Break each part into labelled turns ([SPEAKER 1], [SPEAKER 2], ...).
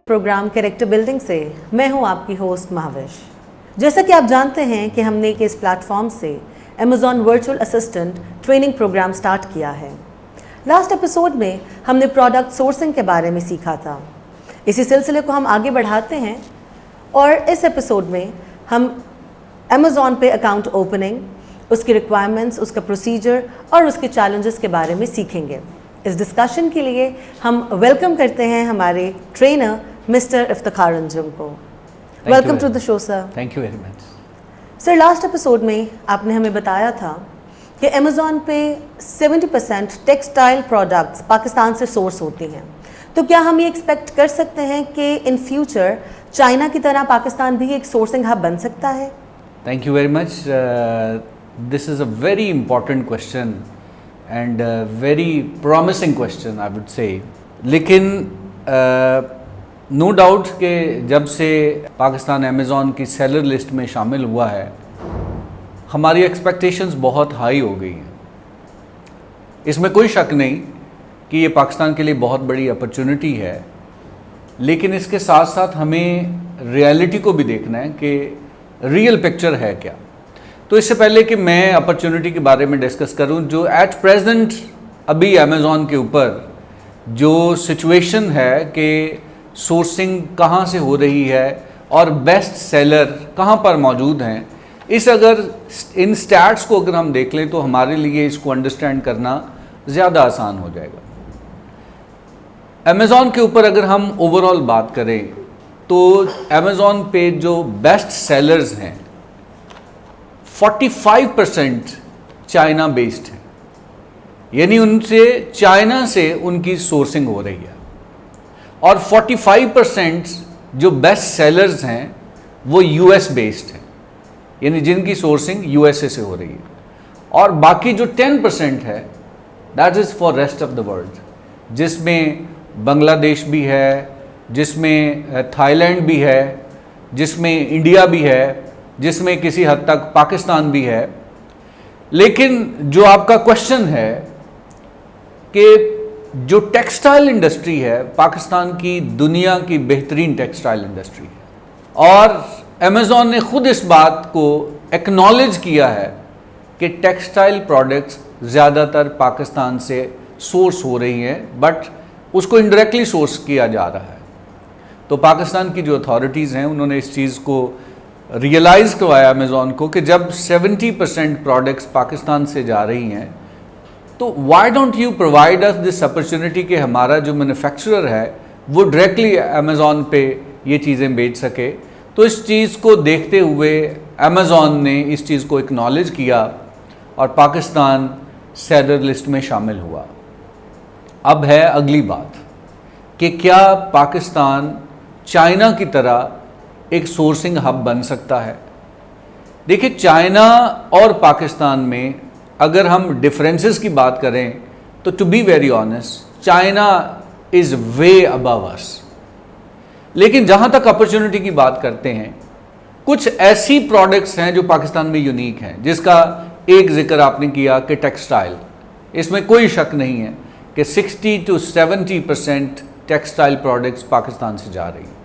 [SPEAKER 1] Programme character building से मैं हूं आपकी होस्ट महाविश। जैसा कि आप जानते हैं कि हमने इस प्लेटफॉर्म से Amazon virtual assistant training program start किया है। लास्ट एपिसोड में हमने प्रोडक्ट सोर्सिंग के बारे में सीखा था। इसी सिलसिले को हम आगे बढ़ाते हैं और इस एपिसोड में हम अमेज़ॉन पे अकाउंट ओपनिंग, उसकी रिक्वायरमेंट्स, उसका प्रोसीजर और उसके चैलेंजेस के बारे में सीखेंगे। इस डिस्कशन के लिए हम वेलकम करते हैं हमारे ट्रेनर मिस्टर इफ्तिखार अंजुम को। Welcome to the show sir.
[SPEAKER 2] Thank you very much
[SPEAKER 1] sir, last episode में आपने हमें बताया था कि अमेज़ॉन पे 70% टेक्सटाइल प्रोडक्ट्स पाकिस्तान से सोर्स होती हैं। तो क्या हम ये एक्सपेक्ट कर सकते हैं कि इन फ्यूचर चाइना की तरह पाकिस्तान भी एक सोर्सिंग हब बन सकता है?
[SPEAKER 2] Thank you very much. This is a very important question and very promising question I would say. लेकिन नो डाउट कि जब से पाकिस्तान अमेज़ॉन की सेलर लिस्ट में शामिल हुआ है, हमारी एक्सपेक्टेशंस बहुत हाई हो गई हैं। इसमें कोई शक नहीं कि ये पाकिस्तान के लिए बहुत बड़ी अपॉर्चुनिटी है, लेकिन इसके साथ साथ हमें रियलिटी को भी देखना है कि रियल पिक्चर है क्या। तो इससे पहले कि मैं अपॉर्चुनिटी के बारे में डिस्कस करूं, जो एट प्रेजेंट अभी अमेज़ॉन के ऊपर जो सिचुएशन है कि सोर्सिंग कहाँ से हो रही है और बेस्ट सेलर कहाँ पर मौजूद हैं, इन स्टैट्स को अगर हम देख लें तो हमारे लिए इसको अंडरस्टैंड करना ज़्यादा आसान हो जाएगा। अमेज़ॉन के ऊपर अगर हम ओवरऑल बात करें तो अमेज़ॉन पे जो बेस्ट सेलर्स हैं 45% चाइना बेस्ड हैं, यानी उनसे चाइना से उनकी सोर्सिंग हो रही है। और 45% जो बेस्ट सेलर्स हैं वो यूएस बेस्ड हैं, यानी जिनकी सोर्सिंग यूएसए से हो रही है। और बाकी जो 10% है that is for rest of the world, जिसमें बांग्लादेश भी है, जिसमें थाईलैंड भी है, जिसमें इंडिया भी है, जिसमें किसी हद तक पाकिस्तान भी है। लेकिन जो आपका क्वेश्चन है कि जो टेक्सटाइल इंडस्ट्री है पाकिस्तान की दुनिया की बेहतरीन टेक्सटाइल इंडस्ट्री है, और अमेज़ॉन ने खुद इस बात को एक्नॉलेज किया है कि टेक्सटाइल प्रोडक्ट्स ज़्यादातर पाकिस्तान से सोर्स हो रही हैं, बट उसको इनडायरेक्टली सोर्स किया जा रहा है। तो पाकिस्तान की जो अथॉरिटीज़ हैं उन्होंने इस चीज़ को रियलाइज़ करवाया अमेज़ॉन को कि जब 70% प्रोडक्ट्स पाकिस्तान से जा रही हैं तो why don't you provide us this opportunity कि हमारा जो मैन्युफैक्चरर है वो डायरेक्टली अमेज़ॉन पे ये चीज़ें बेच सके। तो इस चीज़ को देखते हुए अमेज़ॉन ने इस चीज़ को एक्नॉलेज किया और पाकिस्तान सेलर लिस्ट में शामिल हुआ। अब है अगली बात कि क्या पाकिस्तान चाइना की तरह एक सोर्सिंग हब बन सकता है। देखिए, चाइना और पाकिस्तान में अगर हम डिफरेंसेस की बात करें तो to be very honest China is way above us. लेकिन जहाँ तक अपॉर्चुनिटी की बात करते हैं, कुछ ऐसी प्रोडक्ट्स हैं जो पाकिस्तान में यूनिक हैं, जिसका एक जिक्र आपने किया कि टेक्सटाइल। इसमें कोई शक नहीं है कि 60 to 70% टेक्सटाइल प्रोडक्ट्स पाकिस्तान से जा रही हैं।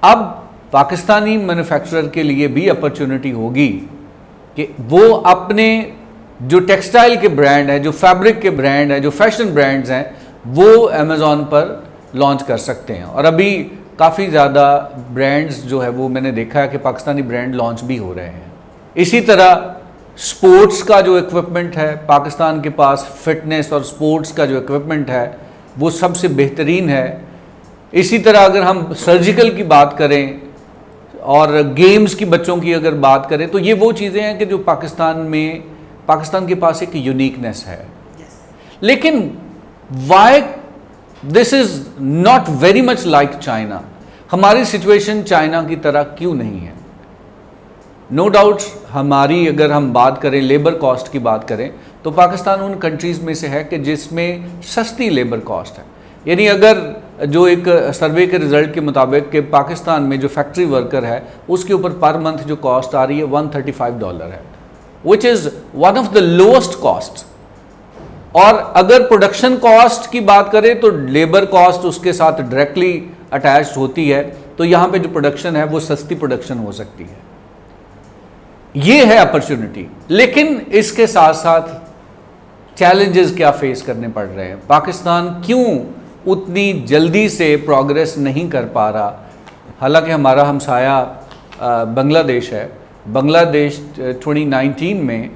[SPEAKER 2] अब पाकिस्तानी मैन्युफैक्चरर के लिए भी अपॉर्चुनिटी होगी कि वो अपने जो टेक्सटाइल के ब्रांड हैं, जो फैब्रिक के ब्रांड हैं, जो फैशन ब्रांड्स हैं, वो अमेज़ॉन पर लॉन्च कर सकते हैं। और अभी काफ़ी ज़्यादा ब्रांड्स जो है वो मैंने देखा है कि पाकिस्तानी ब्रांड लॉन्च भी हो रहे हैं। इसी तरह स्पोर्ट्स का जो इक्विपमेंट है पाकिस्तान के पास, फिटनेस और स्पोर्ट्स का जो इक्विपमेंट है वो सबसे बेहतरीन है। इसी तरह अगर हम सर्जिकल की बात करें और गेम्स की बच्चों की अगर बात करें तो ये वो चीज़ें हैं कि जो पाकिस्तान के पास एक यूनिकनेस है। लेकिन why this is not very much like China. हमारी सिचुएशन चाइना की तरह क्यों नहीं है? नो डाउट हमारी अगर हम बात करें लेबर कॉस्ट की बात करें तो पाकिस्तान उन कंट्रीज़ में से है कि जिसमें सस्ती लेबर कॉस्ट है। यानी अगर जो एक सर्वे के रिज़ल्ट के मुताबिक कि पाकिस्तान में जो फैक्ट्री वर्कर है उसके ऊपर पर मंथ जो कॉस्ट आ रही है $135 है, which is one of the lowest cost. और अगर प्रोडक्शन कॉस्ट की बात करें तो लेबर कॉस्ट उसके साथ डायरेक्टली अटैच्ड होती है तो यहाँ पे जो प्रोडक्शन है वो सस्ती प्रोडक्शन हो सकती है। ये है अपॉर्चुनिटी, लेकिन इसके साथ साथ चैलेंजेस क्या फेस करने पड़ रहे हैं। पाकिस्तान क्यों उतनी जल्दी से प्रोग्रेस नहीं कर पा रहा, हालांकि हमारा हमसाया बांग्लादेश है। बांग्लादेश 2019 में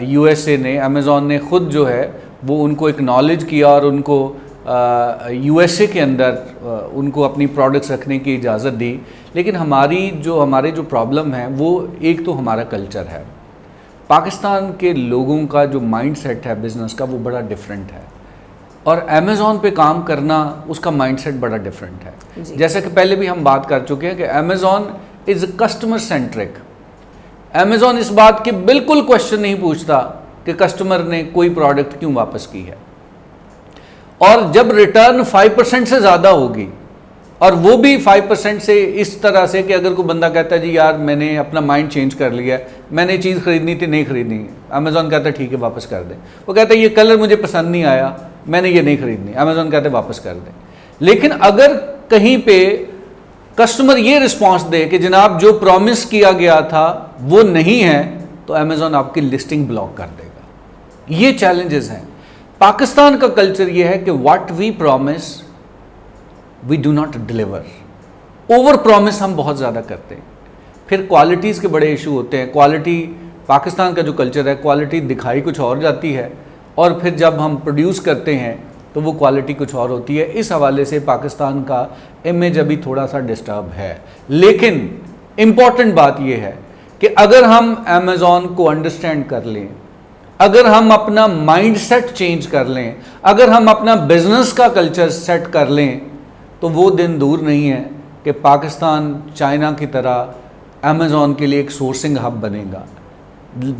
[SPEAKER 2] यूएसए ने, अमेज़ॉन ने खुद जो है वो उनको एक्नॉलेज किया और उनको यूएसए के अंदर उनको अपनी प्रोडक्ट्स रखने की इजाज़त दी। लेकिन हमारे जो प्रॉब्लम है वो एक तो हमारा कल्चर है। पाकिस्तान के लोगों का जो माइंडसेट है बिज़नेस का वो बड़ा डिफरेंट है, और अमेज़ॉन पे काम करना उसका माइंडसेट बड़ा डिफरेंट है। जैसे कि पहले भी हम बात कर चुके हैं कि Amazon is customer centric. Amazon इस बात के बिल्कुल क्वेश्चन नहीं पूछता कि कस्टमर ने कोई प्रोडक्ट क्यों वापस की है, और जब रिटर्न 5% से ज़्यादा होगी, और वो भी 5% से इस तरह से कि अगर कोई बंदा कहता है जी यार मैंने अपना माइंड चेंज कर लिया है, मैंने चीज़ खरीदनी थी नहीं खरीदनी, अमेज़ॉन कहता है ठीक है वापस कर दें। वो कहता है ये कलर मुझे पसंद नहीं आया, मैंने ये नहीं खरीदनी, अमेज़ॉन कहते हैं वापस कर दें। लेकिन अगर कहीं पे कस्टमर ये रिस्पॉन्स दे कि जनाब जो प्रॉमिस किया गया था वो नहीं है, तो अमेज़ॉन आपकी लिस्टिंग ब्लॉक कर देगा। ये चैलेंजेस हैं। पाकिस्तान का कल्चर ये है कि what we promise we do not deliver. Over promise हम बहुत ज़्यादा करते हैं, फिर क्वालिटीज़ के बड़े इशू होते हैं। क्वालिटी, पाकिस्तान का जो कल्चर है, क्वालिटी दिखाई कुछ और जाती है, और फिर जब हम प्रोड्यूस करते हैं तो वो क्वालिटी कुछ और होती है। इस हवाले से पाकिस्तान का इमेज अभी थोड़ा सा डिस्टर्ब है। लेकिन इम्पॉर्टेंट बात यह है कि अगर हम अमेज़ॉन को अंडरस्टैंड कर लें, अगर हम अपना माइंडसेट चेंज कर लें, अगर हम अपना बिजनेस का कल्चर सेट कर लें, तो वो दिन दूर नहीं है कि पाकिस्तान चाइना की तरह अमेज़ॉन के लिए एक सोर्सिंग हब बनेगा।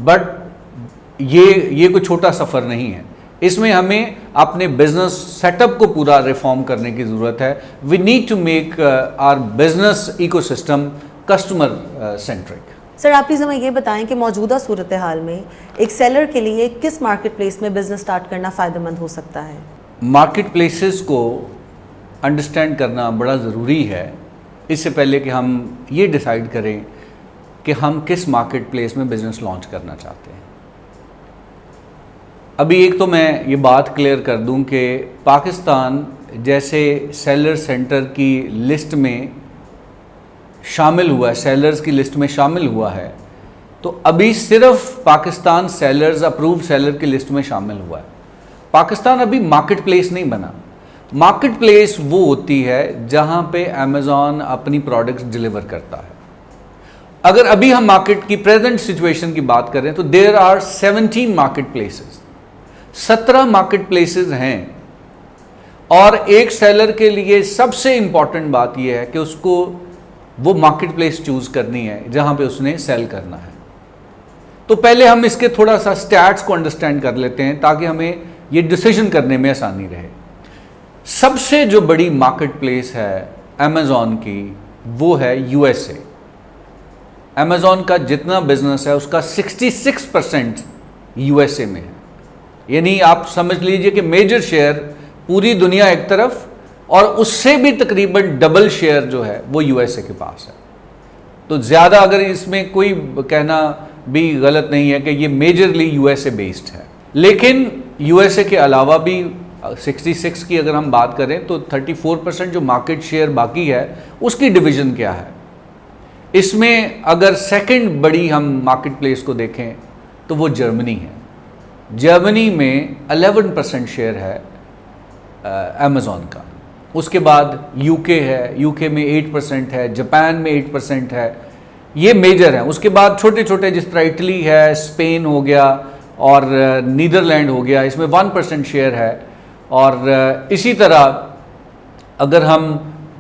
[SPEAKER 2] बट ये कोई छोटा सफ़र नहीं है, इसमें हमें अपने बिजनेस सेटअप को पूरा रिफॉर्म करने की ज़रूरत है। We need to make our business ecosystem customer centric.
[SPEAKER 1] Sir, आप प्लीज़ हमें ये बताएं कि मौजूदा सूरत हाल में एक सेलर के लिए किस मार्केट प्लेस में बिज़नेस स्टार्ट करना फ़ायदेमंद हो सकता है?
[SPEAKER 2] मार्केट प्लेसेस को अंडरस्टैंड करना बड़ा ज़रूरी है, इससे पहले कि हम ये डिसाइड करें कि हम किस मार्केट प्लेस में बिज़नेस लॉन्च करना चाहते हैं। अभी एक तो मैं ये बात क्लियर कर दूं कि पाकिस्तान जैसे सेलर सेंटर की लिस्ट में शामिल हुआ है, सेलर्स की लिस्ट में शामिल हुआ है, तो अभी सिर्फ पाकिस्तान सेलर्स अप्रूव्ड सेलर की लिस्ट में शामिल हुआ है। पाकिस्तान अभी मार्केट प्लेस नहीं बना। मार्केट प्लेस वो होती है जहां पे अमेज़ॉन अपनी प्रोडक्ट्स डिलीवर करता है। अगर अभी हम मार्केट की प्रेजेंट सिचुएशन की बात करें तो there are 17 market places, 17 market places हैं, और एक सेलर के लिए सबसे इंपॉर्टेंट बात यह है कि उसको वो मार्केट प्लेस चूज करनी है जहां पे उसने सेल करना है। तो पहले हम इसके थोड़ा सा स्टैट्स को अंडरस्टैंड कर लेते हैं ताकि हमें ये डिसीजन करने में आसानी रहे। सबसे जो बड़ी मार्केट प्लेस है अमेज़ॉन की वो है यूएसए। अमेज़ॉन का जितना बिजनेस है उसका 66% यूएसए में है, यानी आप समझ लीजिए कि मेजर शेयर पूरी दुनिया एक तरफ, और उससे भी तकरीबन डबल शेयर जो है वो यूएसए के पास है। तो ज़्यादा अगर इसमें कोई कहना भी गलत नहीं है कि ये मेजरली यूएसए बेस्ड है। लेकिन यूएसए के अलावा भी 66 की अगर हम बात करें तो 34% जो मार्केट शेयर बाकी है उसकी डिवीज़न क्या है। इसमें अगर सेकंड बड़ी हम मार्केट प्लेस को देखें तो वो जर्मनी है। जर्मनी में 11% शेयर है अमेज़ॉन का। उसके बाद यूके है, यूके में 8% है, जापान में 8% है, ये मेजर हैं। उसके बाद छोटे छोटे जिस तरह इटली है, स्पेन हो गया और नीदरलैंड हो गया, इसमें 1% शेयर है। और इसी तरह अगर हम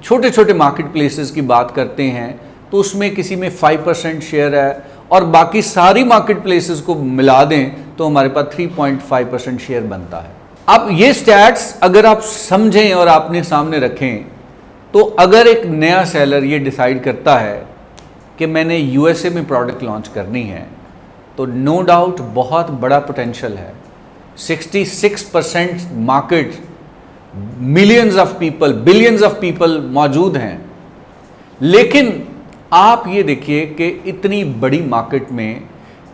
[SPEAKER 2] छोटे छोटे मार्केट प्लेसेस की बात करते हैं तो उसमें किसी में 5% शेयर है, और बाकी सारी मार्केट प्लेसेस को मिला दें तो हमारे पास 3.5% शेयर बनता है। अब ये स्टैट्स अगर आप समझें और अपने सामने रखें तो अगर एक नया सेलर ये डिसाइड करता है कि मैंने यूएसए में प्रोडक्ट लॉन्च करनी है तो नो डाउट बहुत बड़ा पोटेंशियल है। 66% market millions of people, billions of people मौजूद हैं, लेकिन आप ये देखिए कि इतनी बड़ी मार्केट में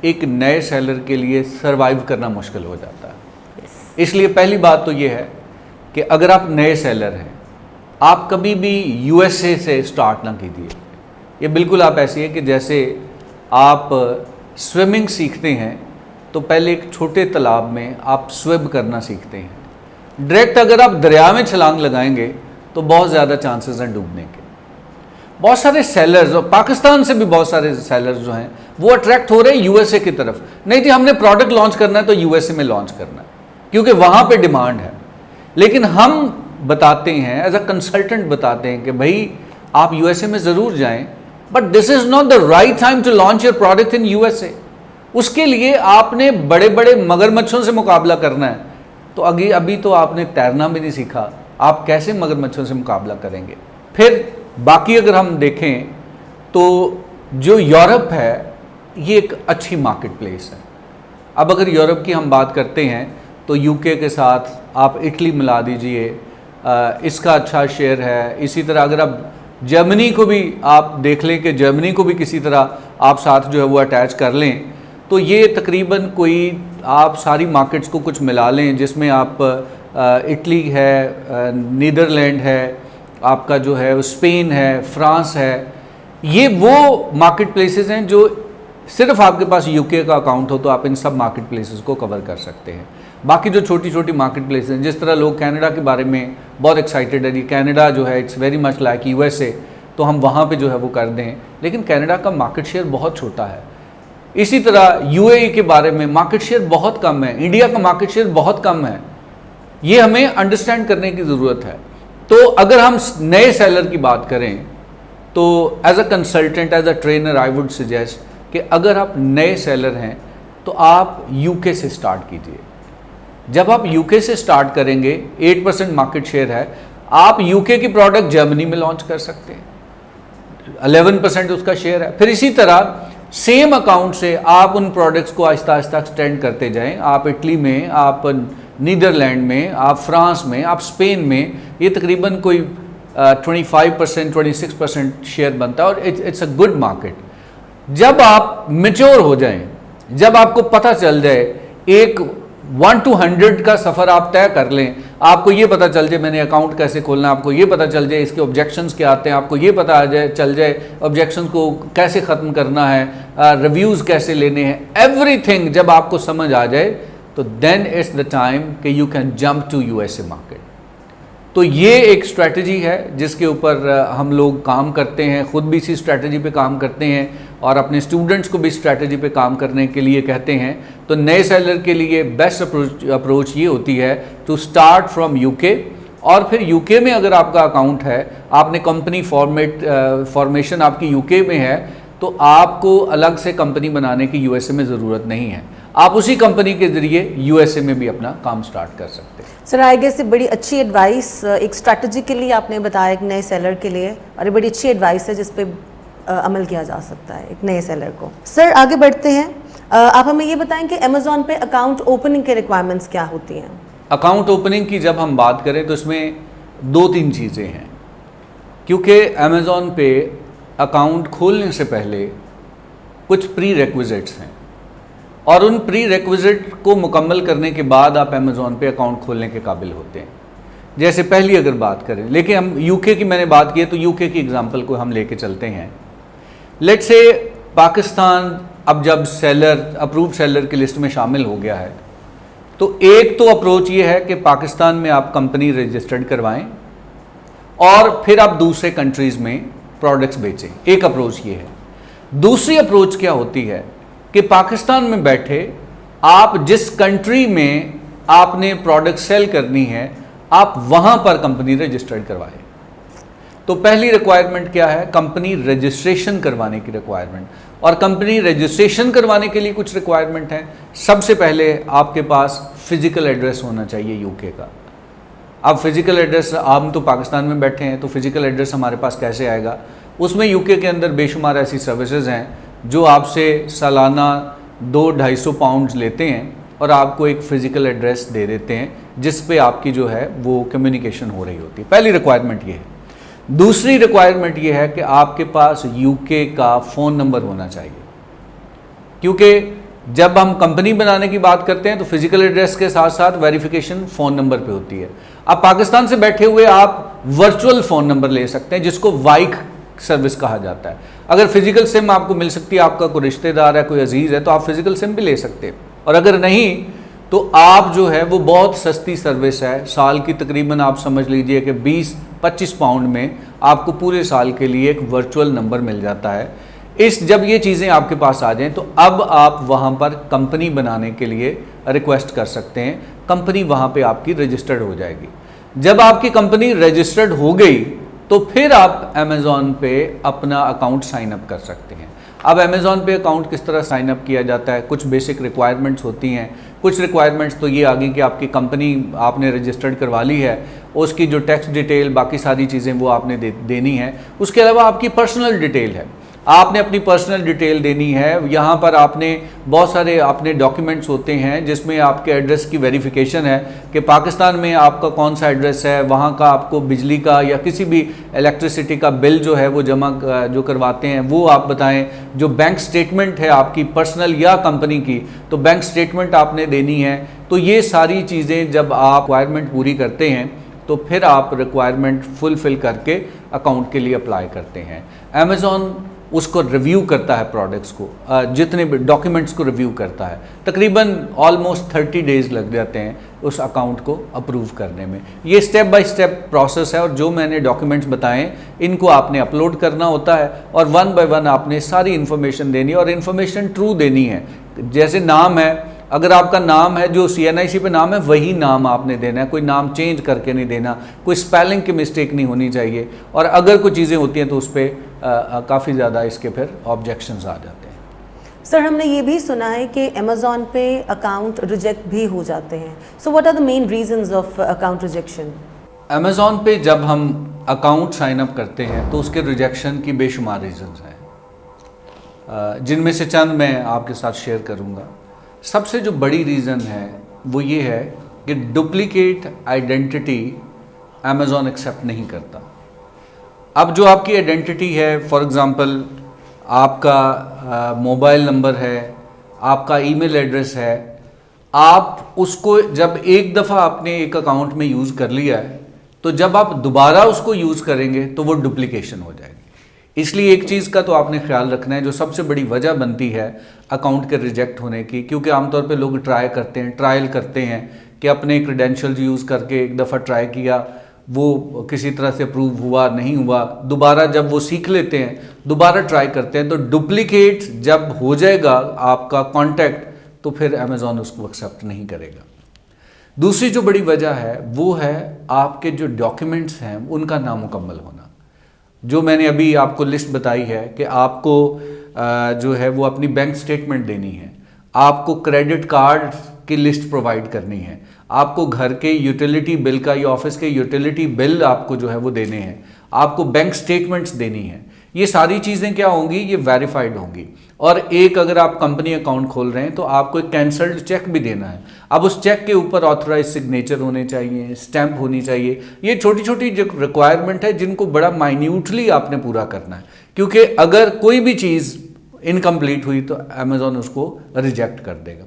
[SPEAKER 2] एक नए सेलर के लिए सरवाइव करना मुश्किल हो जाता है। इसलिए पहली बात तो ये है कि अगर आप नए सेलर हैं, आप कभी भी यूएसए से स्टार्ट ना कीजिए। ये बिल्कुल आप ऐसी है कि जैसे आप स्विमिंग सीखते हैं तो पहले एक छोटे तालाब में आप स्विम करना सीखते हैं। डायरेक्ट अगर आप दरिया में छलांग लगाएंगे तो बहुत ज़्यादा चांसेस हैं डूबने के। बहुत सारे सेलर्स, और पाकिस्तान से भी बहुत सारे सेलर्स जो हैं वो अट्रैक्ट हो रहे हैं यूएसए की तरफ। नहीं जी, हमने प्रोडक्ट लॉन्च करना है तो यूएसए में लॉन्च करना है क्योंकि वहाँ पे डिमांड है। लेकिन हम बताते हैं, एज अ कंसल्टेंट बताते हैं कि भाई आप यूएसए में ज़रूर जाएं, but this is not the right time to launch your product in USA. उसके लिए आपने बड़े बड़े मगरमच्छों से मुकाबला करना है। तो अभी तो आपने तैरना भी नहीं सीखा, आप कैसे मगरमच्छों से मुकाबला करेंगे? फिर बाकी अगर हम देखें तो जो यूरोप है ये एक अच्छी मार्केट प्लेस है। अब अगर यूरोप की हम बात करते हैं तो यूके के साथ आप इटली मिला दीजिए, इसका अच्छा शेयर है। इसी तरह अगर आप जर्मनी को भी आप देख लें कि जर्मनी को भी किसी तरह आप साथ जो है वो अटैच कर लें, तो ये तकरीबन कोई आप सारी मार्केट्स को कुछ मिला लें जिसमें आप इटली है, नीदरलैंड है, आपका जो है स्पेन है, फ्रांस है। ये वो मार्केट प्लेसेस हैं जो सिर्फ आपके पास यूके का अकाउंट हो तो आप इन सब मार्केट प्लेसेस को कवर कर सकते हैं। बाकी जो छोटी छोटी मार्केट प्लेसेस हैं, जिस तरह लोग कनाडा के बारे में बहुत एक्साइटेड है, जी कनाडा जो है it's very much like USA, तो हम वहाँ पे जो है वो कर दें, लेकिन कनाडा का मार्केट शेयर बहुत छोटा है। इसी तरह यूएई के बारे में मार्केट शेयर बहुत कम है, इंडिया का मार्केट शेयर बहुत कम है। ये हमें अंडरस्टैंड करने की ज़रूरत है। तो अगर हम नए सेलर की बात करें तो as a consultant, as a trainer, I would suggest कि अगर आप नए सेलर हैं तो आप यूके से स्टार्ट कीजिए। जब आप यूके से स्टार्ट करेंगे, 8% मार्केट शेयर है, आप यूके की प्रोडक्ट जर्मनी में लॉन्च कर सकते हैं, 11% उसका शेयर है। फिर इसी तरह सेम अकाउंट से आप उन प्रोडक्ट्स को आहिस्ता आहिस्ता एक्सटेंड करते जाएं। आप इटली में, आप नीदरलैंड में, आप फ्रांस में, आप स्पेन में, ये तकरीबन कोई 25%, 26% शेयर बनता है और इट्स अ गुड मार्केट। जब आप मैच्योर हो जाएं, जब आपको पता चल जाए, एक 1 to 100 का सफ़र आप तय कर लें, आपको ये पता चल जाए मैंने अकाउंट कैसे खोलना है, आपको ये पता चल जाए इसके ऑब्जेक्शंस क्या आते हैं, आपको ये पता चल जाए ऑब्जेक्शंस को कैसे ख़त्म करना है, रिव्यूज़ कैसे लेने हैं, एवरीथिंग जब आपको समझ आ जाए तो देन इट्स द टाइम कि you can jump to USA market. तो ये एक स्ट्रैटेजी है जिसके ऊपर हम लोग काम करते हैं, ख़ुद भी इसी स्ट्रैटेजी पे काम करते हैं और अपने स्टूडेंट्स को भी स्ट्रैटेजी पे काम करने के लिए कहते हैं। तो नए सेलर के लिए बेस्ट अप्रोच ये होती है टू स्टार्ट फ्रॉम यूके, और फिर यूके में अगर आपका अकाउंट है, आपने कंपनी फॉर्मेशन आपकी यूके में है, तो आपको अलग से कंपनी बनाने की यूएसए में ज़रूरत नहीं है। आप उसी कंपनी के ज़रिए यूएसए में भी अपना काम स्टार्ट कर सकते हैं।
[SPEAKER 1] सर आई गेस बड़ी अच्छी एडवाइस एक स्ट्रैटेजी के लिए आपने बताया एक नए सेलर के लिए, और ये बड़ी अच्छी एडवाइस है जिस पे अमल किया जा सकता है एक नए सेलर को। सर आगे बढ़ते हैं, आप हमें ये बताएं कि अमेज़ॉन पे अकाउंट ओपनिंग के रिक्वायरमेंट्स क्या होती हैं?
[SPEAKER 2] अकाउंट ओपनिंग की जब हम बात करें तो इसमें 2-3 चीज़ें हैं, क्योंकि अमेज़ॉन पे अकाउंट खोलने से पहले कुछ प्री रिक्विजिट्स हैं और उन प्री रिक्विजिट को मुकम्मल करने के बाद आप अमेज़ॉन पे अकाउंट खोलने के काबिल होते हैं। जैसे पहली अगर बात करें, लेकिन हम यूके की मैंने बात की है तो यूके की एग्जांपल को हम लेके चलते हैं। लेट्स से पाकिस्तान अब जब सेलर, अप्रूव्ड सेलर की लिस्ट में शामिल हो गया है, तो एक तो अप्रोच ये है कि पाकिस्तान में आप कंपनी रजिस्टर्ड करवाएं और फिर आप दूसरे कंट्रीज़ में प्रोडक्ट्स बेचें। एक अप्रोच ये है। दूसरी अप्रोच क्या होती है कि पाकिस्तान में बैठे आप जिस कंट्री में आपने प्रोडक्ट सेल करनी है, आप वहाँ पर कंपनी रजिस्टर्ड करवाएं। तो पहली रिक्वायरमेंट क्या है? कंपनी रजिस्ट्रेशन करवाने की रिक्वायरमेंट। और कंपनी रजिस्ट्रेशन करवाने के लिए कुछ रिक्वायरमेंट है। सबसे पहले आपके पास फिजिकल एड्रेस होना चाहिए यूके का। अब फिजिकल एड्रेस, हम तो पाकिस्तान में बैठे हैं तो फिजिकल एड्रेस हमारे पास कैसे आएगा? उसमें यूके के अंदर बेशुमार ऐसी सर्विसेज हैं जो आपसे सालाना 200-250 पाउंड लेते हैं और आपको एक फिजिकल एड्रेस दे देते हैं जिस पे आपकी जो है वो कम्युनिकेशन हो रही होती है। पहली रिक्वायरमेंट ये है। दूसरी रिक्वायरमेंट ये है कि आपके पास यूके का फ़ोन नंबर होना चाहिए, क्योंकि जब हम कंपनी बनाने की बात करते हैं तो फिजिकल एड्रेस के साथ साथ वेरिफिकेशन फ़ोन नंबर पे होती है। अब पाकिस्तान से बैठे हुए आप वर्चुअल फ़ोन नंबर ले सकते हैं जिसको वाइक सर्विस कहा जाता है। अगर फिजिकल सिम आपको मिल सकती है, आपका कोई रिश्तेदार है, कोई अजीज़ है, तो आप फिजिकल सिम भी ले सकते हैं। और अगर नहीं तो आप जो है वो बहुत सस्ती सर्विस है, साल की तकरीबन आप समझ लीजिए कि 20-25 पाउंड में आपको पूरे साल के लिए एक वर्चुअल नंबर मिल जाता है। जब ये चीज़ें आपके पास आ जाएं तो अब आप वहाँ पर कंपनी बनाने के लिए रिक्वेस्ट कर सकते हैं, कंपनी वहाँ पे आपकी रजिस्टर्ड हो जाएगी। जब आपकी कंपनी रजिस्टर्ड हो गई तो फिर आप अमेज़ॉन पे अपना अकाउंट साइन अप कर सकते हैं। अब अमेज़ॉन पे अकाउंट किस तरह साइन अप किया जाता है, कुछ बेसिक रिक्वायरमेंट्स होती हैं। कुछ रिक्वायरमेंट्स तो ये आ गई कि आपकी कंपनी आपने रजिस्टर्ड करवा ली है, उसकी जो टैक्स डिटेल बाकी सारी चीज़ें वो आपने देनी है। उसके अलावा आपकी पर्सनल डिटेल है, आपने अपनी पर्सनल डिटेल देनी है। यहाँ पर आपने बहुत सारे अपने डॉक्यूमेंट्स होते हैं जिसमें आपके एड्रेस की वेरिफिकेशन है कि पाकिस्तान में आपका कौन सा एड्रेस है, वहाँ का आपको बिजली का या किसी भी इलेक्ट्रिसिटी का बिल जो है वो जमा जो करवाते हैं वो आप बताएं। जो बैंक स्टेटमेंट है आपकी पर्सनल या कंपनी की, तो बैंक स्टेटमेंट आपने देनी है। तो ये सारी चीज़ें जब आप रिक्वायरमेंट पूरी करते हैं तो फिर आप रिक्वायरमेंट फुलफ़िल करके अकाउंट के लिए अप्लाई करते हैं। अमेज़ॉन उसको रिव्यू करता है, प्रोडक्ट्स को, जितने भी डॉक्यूमेंट्स को रिव्यू करता है। तकरीबन ऑलमोस्ट 30 डेज़ लग जाते हैं उस अकाउंट को अप्रूव करने में। ये स्टेप बाय स्टेप प्रोसेस है और जो मैंने डॉक्यूमेंट्स बताएं इनको आपने अपलोड करना होता है और वन बाय वन आपने सारी इन्फॉर्मेशन देनी है और इन्फॉर्मेशन ट्रू देनी है। जैसे नाम है, अगर आपका नाम है जो CNIC पे नाम है वही नाम आपने देना है, कोई नाम चेंज करके नहीं देना, कोई स्पेलिंग की मिस्टेक नहीं होनी चाहिए। और अगर कोई चीज़ें होती हैं तो उस पर काफ़ी ज़्यादा इसके फिर ऑब्जेक्शंस आ जाते हैं।
[SPEAKER 1] सर, हमने ये भी सुना है कि अमेज़ॉन पे अकाउंट रिजेक्ट भी हो जाते हैं। So what are the main reasons of account rejection?
[SPEAKER 2] Amazon पे जब हम अकाउंट साइन अप करते हैं तो उसके रिजेक्शन की बेशुमार रीजंस हैं, जिनमें से चंद मैं आपके साथ शेयर करूँगा। सबसे जो बड़ी रीज़न है वो ये है कि डुप्लीकेट आइडेंटिटी अमेज़ॉन एक्सेप्ट नहीं करता। अब जो आपकी आइडेंटिटी है, फॉर एग्ज़ाम्पल आपका मोबाइल नंबर है, आपका ईमेल एड्रेस है, आप उसको जब एक दफ़ा आपने एक अकाउंट में यूज़ कर लिया है तो जब आप दोबारा उसको यूज़ करेंगे तो वो डुप्लीकेशन हो जाएगी। इसलिए एक चीज़ का तो आपने ख्याल रखना है, जो सबसे बड़ी वजह बनती है अकाउंट के रिजेक्ट होने की, क्योंकि आमतौर पे लोग ट्रायल करते हैं कि अपने क्रेडेंशियल्स यूज़ करके एक दफ़ा ट्राई किया, वो किसी तरह से अप्रूव हुआ नहीं हुआ, दोबारा जब वो सीख लेते हैं दोबारा ट्राई करते हैं, तो डुप्लीकेट जब हो जाएगा आपका कॉन्टैक्ट तो फिर अमेज़ॉन उसको एक्सेप्ट नहीं करेगा। दूसरी जो बड़ी वजह है वो है आपके जो डॉक्यूमेंट्स हैं उनका नामुकम्मल होना। जो मैंने अभी आपको लिस्ट बताई है कि आपको जो है वो अपनी बैंक स्टेटमेंट देनी है, आपको क्रेडिट कार्ड की लिस्ट प्रोवाइड करनी है, आपको घर के यूटिलिटी बिल का या ऑफिस के यूटिलिटी बिल आपको जो है वो देने हैं, आपको बैंक स्टेटमेंट्स देनी है। ये सारी चीज़ें क्या होंगी, ये वेरीफाइड होंगी। और एक अगर आप कंपनी अकाउंट खोल रहे हैं तो आपको एक कैंसल्ड चेक भी देना है। अब उस चेक के ऊपर ऑथराइज सिग्नेचर होने चाहिए, स्टैंप होनी चाहिए। ये छोटी छोटी जो रिक्वायरमेंट है जिनको बड़ा माइन्यूटली आपने पूरा करना है, क्योंकि अगर कोई भी चीज़ इनकम्प्लीट हुई तो अमेज़ॉन उसको रिजेक्ट कर देगा।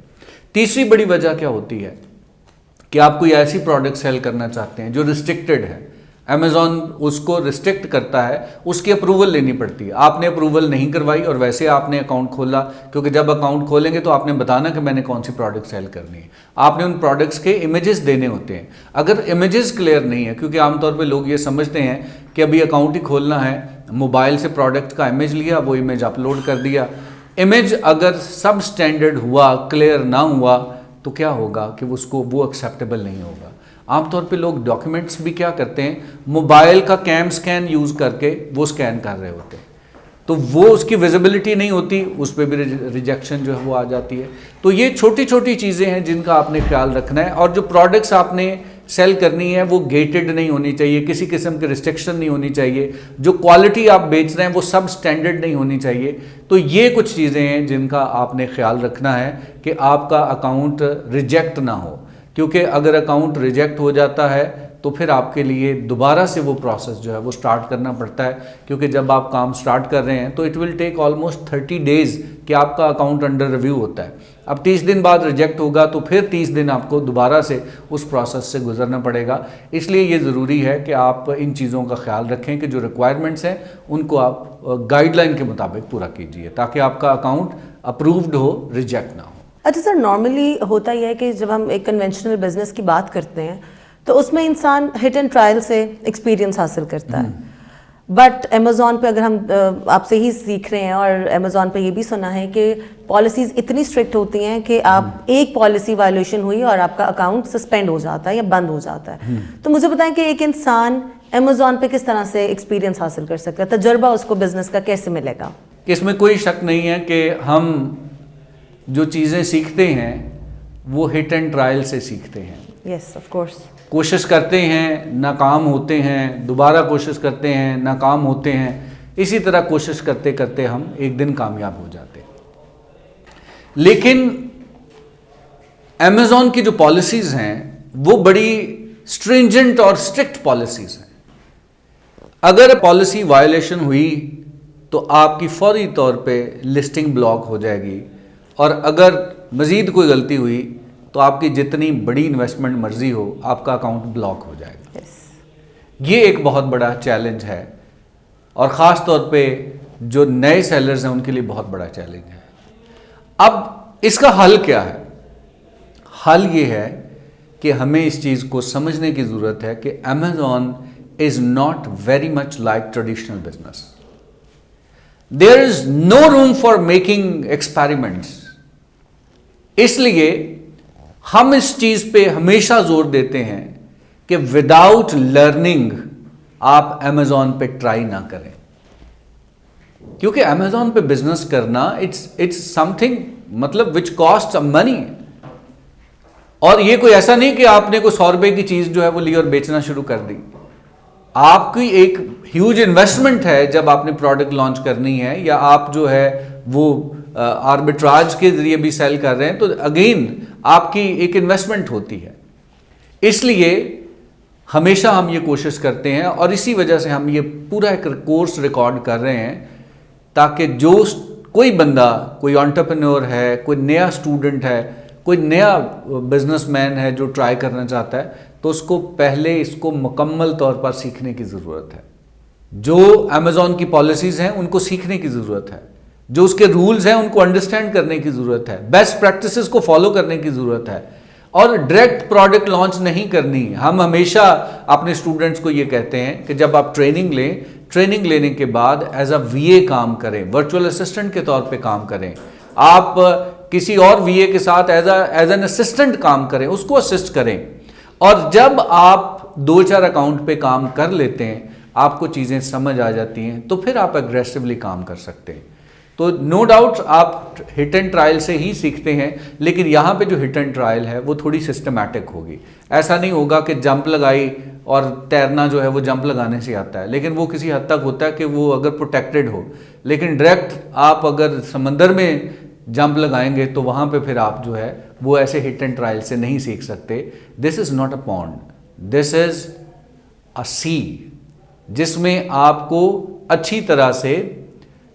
[SPEAKER 2] तीसरी बड़ी वजह क्या होती है कि आप कोई ऐसी प्रोडक्ट सेल करना चाहते हैं जो रिस्ट्रिक्टेड है, अमेज़ॉन उसको रिस्ट्रिक्ट करता है, उसकी अप्रूवल लेनी पड़ती है। आपने अप्रूवल नहीं करवाई और वैसे आपने अकाउंट खोला, क्योंकि जब अकाउंट खोलेंगे तो आपने बताना कि मैंने कौन सी प्रोडक्ट सेल करनी है। आपने उन प्रोडक्ट्स के इमेजेस देने होते हैं। अगर इमेजेस क्लियर नहीं है, क्योंकि आमतौर पे लोग ये समझते हैं कि अभी अकाउंट ही खोलना है, मोबाइल से प्रोडक्ट का इमेज लिया, वो इमेज अपलोड कर दिया। इमेज अगर सब स्टैंडर्ड हुआ, क्लियर ना हुआ, तो क्या होगा कि उसको वो एक्सेप्टेबल नहीं होगा। आमतौर पे लोग डॉक्यूमेंट्स भी क्या करते हैं, मोबाइल का कैम स्कैन यूज़ करके वो स्कैन कर रहे होते हैं, तो वो उसकी विजिबिलिटी नहीं होती, उस पर भी रिजेक्शन जो है वो आ जाती है। तो ये छोटी छोटी चीज़ें हैं जिनका आपने ख्याल रखना है। और जो प्रोडक्ट्स आपने सेल करनी है वो गेटेड नहीं होनी चाहिए, किसी किस्म की रिस्ट्रिक्शन नहीं होनी चाहिए, जो क्वालिटी आप बेच रहे हैं वो सब स्टैंडर्ड नहीं होनी चाहिए। तो ये कुछ चीज़ें हैं जिनका आपने ख्याल रखना है कि आपका अकाउंट रिजेक्ट ना हो, क्योंकि अगर अकाउंट रिजेक्ट हो जाता है तो फिर आपके लिए दोबारा से वो प्रोसेस जो है वो स्टार्ट करना पड़ता है, क्योंकि जब आप काम स्टार्ट कर रहे हैं तो it will take almost 30 days कि आपका अकाउंट अंडर रिव्यू होता है। अब 30 दिन बाद रिजेक्ट होगा तो फिर 30 दिन आपको दोबारा से उस प्रोसेस से गुजरना पड़ेगा। इसलिए ये ज़रूरी है कि आप इन चीज़ों का ख्याल रखें कि जो रिक्वायरमेंट्स हैं उनको आप गाइडलाइन के मुताबिक पूरा कीजिए ताकि आपका अकाउंट अप्रूव्ड हो, रिजेक्ट ना हो।
[SPEAKER 1] अच्छा सर, नॉर्मली होता ही है कि जब हम एक कन्वेंशनल बिजनेस की बात करते हैं तो उसमें इंसान हिट एंड ट्रायल से एक्सपीरियंस हासिल करता है, बट अमेज़ॉन पे अगर हम आपसे ही सीख रहे हैं और अमेज़ॉन पे ये भी सुना है कि पॉलिसीज़ इतनी स्ट्रिक्ट होती हैं कि आप एक पॉलिसी वायलेशन हुई और आपका अकाउंट सस्पेंड हो जाता है या बंद हो जाता है। तो मुझे बताएं कि एक इंसान अमेज़ॉन पे किस तरह से एक्सपीरियंस हासिल कर सकता है, तजर्बा उसको बिजनेस का कैसे मिलेगा?
[SPEAKER 2] इसमें कोई शक नहीं है कि हम जो चीज़ें सीखते हैं वो हिट एंड ट्रायल से सीखते हैं।
[SPEAKER 1] Yes, of course.
[SPEAKER 2] कोशिश करते हैं, नाकाम होते हैं, दोबारा कोशिश करते हैं, नाकाम होते हैं, इसी तरह कोशिश करते करते हम एक दिन कामयाब हो जाते हैं। लेकिन अमेज़ॉन की जो पॉलिसीज़ हैं वो बड़ी स्ट्रिंजेंट और स्ट्रिक्ट पॉलिसीज़ हैं। अगर पॉलिसी वायलेशन हुई तो आपकी फौरी तौर पे लिस्टिंग ब्लॉक हो जाएगी, और अगर मज़ीद कोई गलती हुई तो आपकी जितनी बड़ी इन्वेस्टमेंट मर्जी हो आपका अकाउंट ब्लॉक हो जाएगा। ये एक बहुत बड़ा चैलेंज है, और ख़ास तौर पे जो नए सेलर्स हैं उनके लिए बहुत बड़ा चैलेंज है। अब इसका हल क्या है? हल ये है कि हमें इस चीज़ को समझने की ज़रूरत है कि Amazon is not very much like traditional business. There is no room for making experiments. इसलिए हम इस चीज़ पे हमेशा जोर देते हैं कि विदाउट लर्निंग आप अमेज़ॉन पे ट्राई ना करें, क्योंकि अमेज़ॉन पे बिजनेस करना इट्स समथिंग मतलब विच कॉस्ट मनी। और ये कोई ऐसा नहीं कि आपने कोई 100 रुपए की चीज़ जो है वो ली और बेचना शुरू कर दी। आपकी एक ह्यूज इन्वेस्टमेंट है जब आपने प्रोडक्ट लॉन्च करनी है, या आप जो है वो आर्बिट्राज के जरिए भी सेल कर रहे हैं, तो अगेन आपकी एक इन्वेस्टमेंट होती है। इसलिए हमेशा हम ये कोशिश करते हैं, और इसी वजह से हम ये पूरा एक कोर्स रिकॉर्ड कर रहे हैं, ताकि जो कोई बंदा, कोई एंटरप्रेन्योर है, कोई नया स्टूडेंट है, कोई नया बिजनेसमैन है जो ट्राई करना चाहता है, तो उसको पहले इसको मुकम्मल तौर पर सीखने की ज़रूरत है। जो अमेज़ॉन की पॉलिसीज़ हैं उनको सीखने की ज़रूरत है, जो उसके रूल्स हैं उनको अंडरस्टैंड करने की ज़रूरत है, बेस्ट प्रैक्टिसेस को फॉलो करने की ज़रूरत है, और डायरेक्ट प्रोडक्ट लॉन्च नहीं करनी। हम हमेशा अपने स्टूडेंट्स को ये कहते हैं कि जब आप ट्रेनिंग लें, ट्रेनिंग लेने के बाद एज अ वीए काम करें, वर्चुअल असिस्टेंट के तौर पे काम करें। आप किसी और वीए के साथ एज एन असिस्टेंट काम करें, उसको असिस्ट करें, और जब आप 2-4 अकाउंट पे काम कर लेते हैं, आपको चीज़ें समझ आ जाती हैं, तो फिर आप एग्रेसिवली काम कर सकते हैं। तो नो डाउट आप हिट एंड ट्रायल से ही सीखते हैं, लेकिन यहाँ पे जो हिट एंड ट्रायल है वो थोड़ी सिस्टमैटिक होगी। ऐसा नहीं होगा कि जंप लगाई, और तैरना जो है वो जंप लगाने से आता है, लेकिन वो किसी हद तक होता है कि वो अगर प्रोटेक्टेड हो। लेकिन डायरेक्ट आप अगर समंदर में जंप लगाएंगे तो वहाँ पे फिर आप जो है वो ऐसे हिट एंड ट्रायल से नहीं सीख सकते। This is not a pond, this is a sea, जिसमें आपको अच्छी तरह से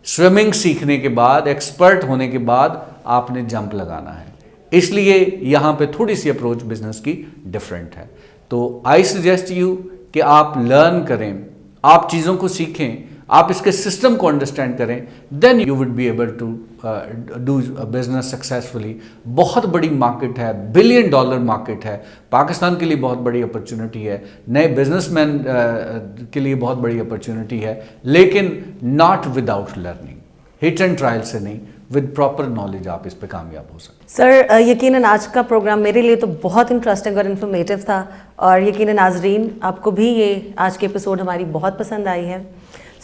[SPEAKER 2] स्विमिंग सीखने के बाद, एक्सपर्ट होने के बाद आपने जंप लगाना है। इसलिए यहाँ पे थोड़ी सी अप्रोच बिजनेस की डिफरेंट है। तो आई सजेस्ट यू कि आप लर्न करें, आप चीज़ों को सीखें, आप इसके सिस्टम को अंडरस्टैंड करें, then you would be able to do business successfully. बहुत बड़ी मार्केट है, $1 बिलियन मार्केट है, पाकिस्तान के लिए बहुत बड़ी अपॉर्चुनिटी है, नए बिजनेसमैन के लिए बहुत बड़ी अपॉर्चुनिटी है, लेकिन not without learning, hit and trial से नहीं, विद प्रॉपर नॉलेज आप इस पे कामयाब हो सकते हैं।
[SPEAKER 1] सर, यकीनन आज का प्रोग्राम मेरे लिए तो बहुत इंटरेस्टिंग और इन्फॉर्मेटिव था, और यकीनन नाजरीन आपको भी ये आज के एपिसोड हमारी बहुत पसंद आई है।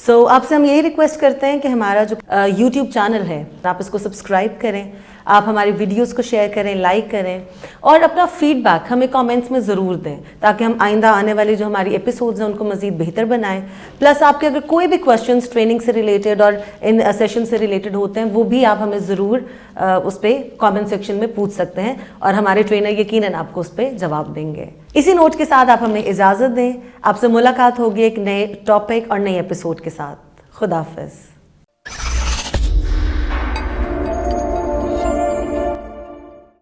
[SPEAKER 1] आपसे हम यही रिक्वेस्ट करते हैं कि हमारा जो YouTube चैनल है आप इसको सब्सक्राइब करें, आप हमारे वीडियोस को शेयर करें, लाइक करें और अपना फीडबैक हमें कमेंट्स में ज़रूर दें, ताकि हम आइंदा आने वाली जो हमारी एपिसोड्स हैं उनको मज़ीद बेहतर बनाएं। प्लस आपके अगर कोई भी क्वेश्चंस ट्रेनिंग से रिलेटेड और इन सेशन से रिलेटेड होते हैं, वो भी आप हमें ज़रूर उस पर कॉमेंट सेक्शन में पूछ सकते हैं और हमारे ट्रेनर यकीनन आपको उस पर जवाब देंगे। इसी नोट के साथ आप हमें इजाज़त दें। आपसे मुलाकात होगी एक नए टॉपिक और नए एपिसोड के साथ। खुदा हाफिज़।